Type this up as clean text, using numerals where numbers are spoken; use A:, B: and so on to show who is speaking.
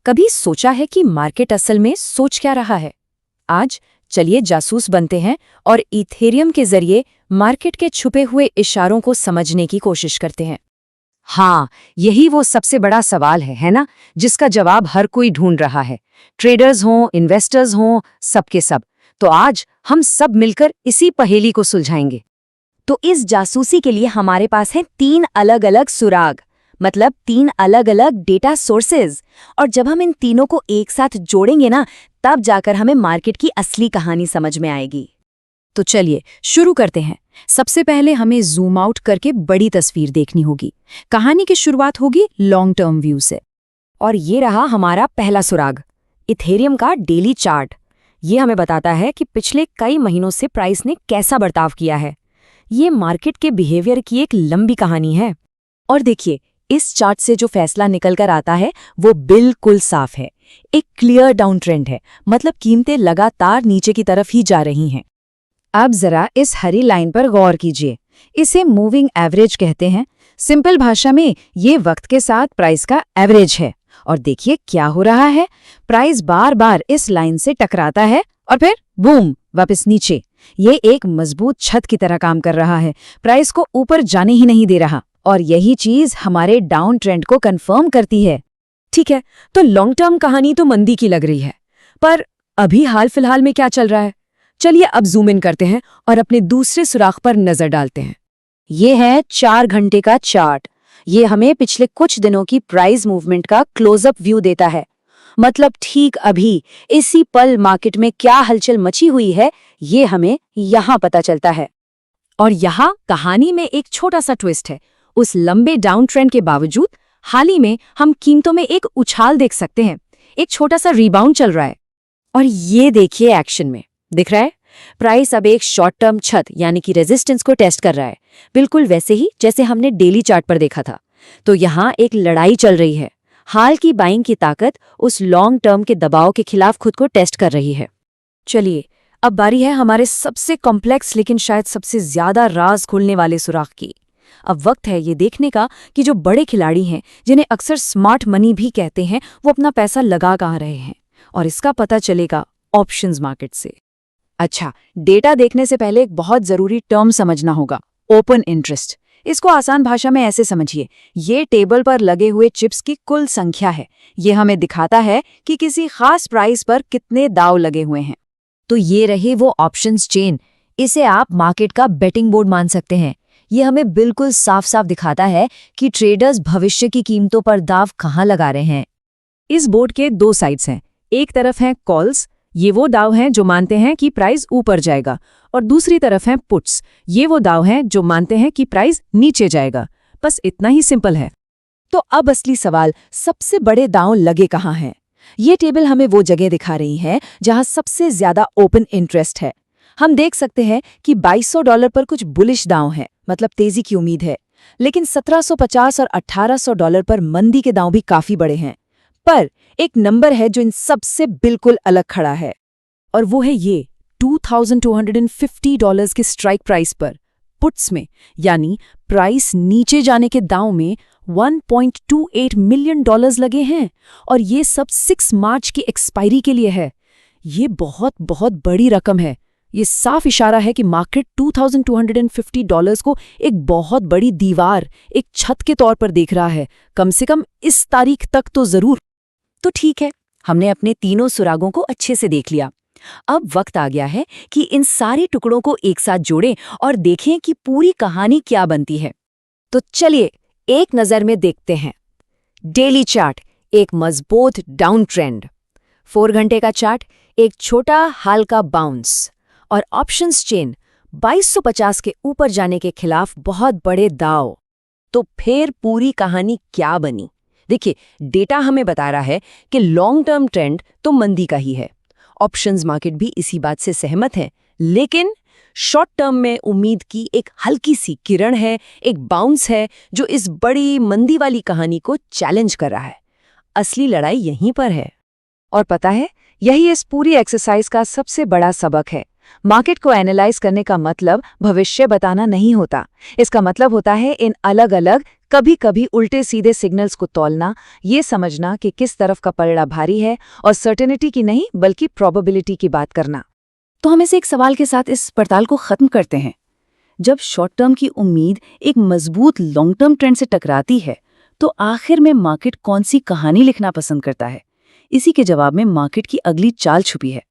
A: कभी सोचा है कि मार्केट असल में सोच क्या रहा है? आज चलिए जासूस बनते हैं और इथेरियम के जरिए मार्केट के छुपे हुए इशारों को समझने की कोशिश करते हैं।
B: हाँ, यही वो सबसे बड़ा सवाल है ना, जिसका जवाब हर कोई ढूंढ रहा है। ट्रेडर्स हों, इन्वेस्टर्स हों, सबके सब। तो आज हम सब मिलकर इसी पहेली को सुलझाएंगे।
A: तो इस जासूसी के लिए हमारे पास हैं 3 अलग अलग सुराग, मतलब 3 अलग अलग डेटा सोर्सेज। और जब हम इन तीनों को एक साथ जोड़ेंगे ना, तब जाकर हमें मार्केट की असली कहानी समझ में आएगी। तो चलिए शुरू करते हैं। सबसे पहले हमें जूम आउट करके बड़ी तस्वीर देखनी होगी। कहानी की शुरुआत होगी लॉन्ग टर्म व्यू से। और ये रहा हमारा पहला सुराग, इथेरियम का डेली चार्ट। ये हमें बताता है कि पिछले कई महीनों से प्राइस ने कैसा बर्ताव किया है। ये मार्केट के बिहेवियर की एक लंबी कहानी है। और देखिए, इस चार्ट से जो फैसला निकल कर आता है वो बिल्कुल साफ है। एक क्लियर डाउन ट्रेंड है, मतलब कीमतें लगातार नीचे की तरफ ही जा रही हैं। अब जरा इस हरी लाइन पर गौर कीजिए। इसे मूविंग एवरेज कहते हैं। सिंपल भाषा में ये वक्त के साथ प्राइस का एवरेज है। और देखिए क्या हो रहा है, प्राइस बार बार इस लाइन से टकराता है और फिर बूम, वापस नीचे। ये एक मजबूत छत की तरह काम कर रहा है, प्राइस को ऊपर जाने ही नहीं दे रहा। और यही चीज हमारे डाउन ट्रेंड को कंफर्म करती है। ठीक है, तो लॉन्ग टर्म कहानी तो मंदी की लग रही है, पर अभी हाल फिलहाल में क्या चल रहा है? चलिए अब जूम इन करते हैं और अपने दूसरे सुराख पर नजर डालते हैं।
B: ये है 4 घंटे का चार्ट। ये हमें पिछले कुछ दिनों की प्राइस मूवमेंट का क्लोजअप व्यू देता है। मतलब ठीक अभी इसी पल मार्केट में क्या हलचल मची हुई है, ये हमें यहाँ पता चलता है।
A: और यहाँ कहानी में एक छोटा सा ट्विस्ट है। उस लंबे डाउन ट्रेंड के बावजूद हाल ही में हम कीमतों में एक उछाल देख सकते हैं। एक छोटा सा रिबाउंड चल रहा है। और ये देखिए एक्शन में दिख रहा है, प्राइस अब एक शॉर्ट टर्म छत यानी कि रेजिस्टेंस को टेस्ट कर रहा है, बिल्कुल वैसे ही जैसे हमने डेली चार्ट पर देखा था। तो यहाँ एक लड़ाई चल रही है। हाल की बाइंग की ताकत उस लॉन्ग टर्म के दबाव के खिलाफ खुद को टेस्ट कर रही है। चलिए अब बारी है हमारे सबसे कॉम्प्लेक्स लेकिन शायद सबसे ज्यादा राज खोलने वाले सुराख की। अब वक्त है ये देखने का कि जो बड़े खिलाड़ी हैं, जिन्हें अक्सर स्मार्ट मनी भी कहते हैं, वो अपना पैसा लगा कहाँ रहे हैं। और इसका पता चलेगा ऑप्शंस मार्केट से। अच्छा, डेटा देखने से पहले एक बहुत जरूरी टर्म समझना होगा, ओपन इंटरेस्ट। इसको आसान भाषा में ऐसे समझिए, ये टेबल पर लगे हुए चिप्स की कुल संख्या है। ये हमें दिखाता है कि किसी खास प्राइस पर कितने दांव लगे हुए हैं।
B: तो ये रहे वो ऑप्शंस चेन। इसे आप मार्केट का बेटिंग बोर्ड मान सकते हैं। ये हमें बिल्कुल साफ साफ दिखाता है कि ट्रेडर्स भविष्य की कीमतों पर दांव कहाँ लगा रहे हैं।
A: इस बोर्ड के 2 साइड्स हैं। एक तरफ हैं कॉल्स, ये वो दाव हैं जो मानते हैं कि प्राइस ऊपर जाएगा, और दूसरी तरफ हैं पुट्स, ये वो दाव हैं जो मानते हैं कि प्राइस नीचे जाएगा। बस इतना ही सिंपल है। तो अब असली सवाल, सबसे बड़े दांव लगे कहाँ हैं? ये टेबल हमें वो जगह दिखा रही है जहां सबसे ज्यादा ओपन इंटरेस्ट है। हम देख सकते हैं कि $2200 पर कुछ बुलिश दांव हैं, मतलब तेजी की उम्मीद है। लेकिन $1750 और $1800 पर मंदी के दांव भी काफी बड़े हैं। पर एक नंबर है जो इन सब से बिल्कुल अलग खड़ा है, और वो है ये $2250 के स्ट्राइक प्राइस पर पुट्स में, यानी प्राइस नीचे जाने के दांव में $1.28 मिलियन लगे हैं। और ये सब 6 मार्च की एक्सपायरी के लिए है। ये बहुत बहुत बड़ी रकम है। ये साफ इशारा है कि मार्केट $2250 को एक बहुत बड़ी दीवार, एक छत के तौर पर देख रहा है, कम से कम इस तारीख तक तो जरूर। तो ठीक है, हमने अपने तीनों सुरागों को अच्छे से देख लिया। अब वक्त आ गया है कि इन सारे टुकड़ों को एक साथ जोड़ें और देखें कि पूरी कहानी क्या बनती है। तो चलिए एक नज़र में देखते हैं। डेली चार्ट, एक मजबूत डाउन ट्रेंड। 4 घंटे का चार्ट, एक छोटा हल्का बाउंस। और ऑप्शंस चेन, 2250 के ऊपर जाने के खिलाफ बहुत बड़े दाव। तो फिर पूरी कहानी क्या बनी? देखिए, डेटा हमें बता रहा है कि लॉन्ग टर्म ट्रेंड तो मंदी का ही है। ऑप्शंस मार्केट भी इसी बात से सहमत है। लेकिन शॉर्ट टर्म में उम्मीद की एक हल्की सी किरण है, एक बाउंस है जो इस बड़ी मंदी वाली कहानी को चैलेंज कर रहा है। असली लड़ाई यहीं पर है। और पता है, यही इस पूरी एक्सरसाइज का सबसे बड़ा सबक है। मार्केट को एनालाइज करने का मतलब भविष्य बताना नहीं होता। इसका मतलब होता है इन अलग अलग
B: कभी कभी उल्टे सीधे सिग्नल्स को तौलना, ये समझना कि किस तरफ का पलड़ा भारी है और सर्टेनिटी की नहीं बल्कि प्रोबेबिलिटी की बात करना। तो हम इसे एक सवाल के साथ इस पड़ताल को खत्म करते हैं। जब शॉर्ट टर्म की उम्मीद एक मजबूत लॉन्ग टर्म ट्रेंड से टकराती है, तो आखिर में मार्केट कौन सी कहानी लिखना पसंद करता है? इसी के जवाब में मार्केट की अगली चाल छुपी है।